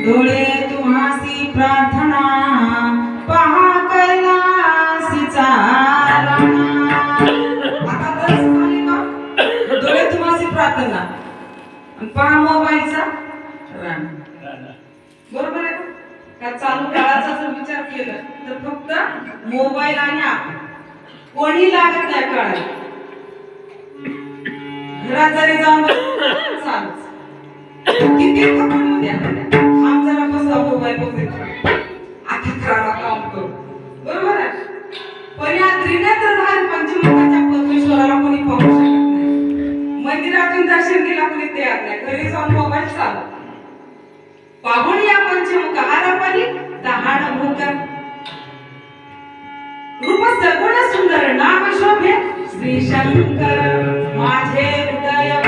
डोळे तुम्हासी प्रार्थना पहा कैलासी चालना। आता तर झाली का? डोळे तुम्हासी प्रार्थना आणि पहा मोबाईलचा रान। बरोबर आहे का? चालू काळाचा जर विचार केला तर फक्त मोबाईल आणि आपण कोणी लागत नाही काळाला। घरात जरी जाऊन चालूच किती थकून द्या आम जरा बसा मोबाईल बघतो आता करावा काम करू। बरोबर आहे? पण या त्रिनेत्रधारी पंचमुखाच्या परमेश्वराला कोणी पाहू शकत नाही। मंदिरातून दर्शन घ्यायला कोणी तयार नाही, घरी जाऊन मोबाईल चालू। पाहून या पंचमुख हारापाली दहाड भूत रूप सगुण सुंदर नाम शोभे श्री शंकर माझे हृदय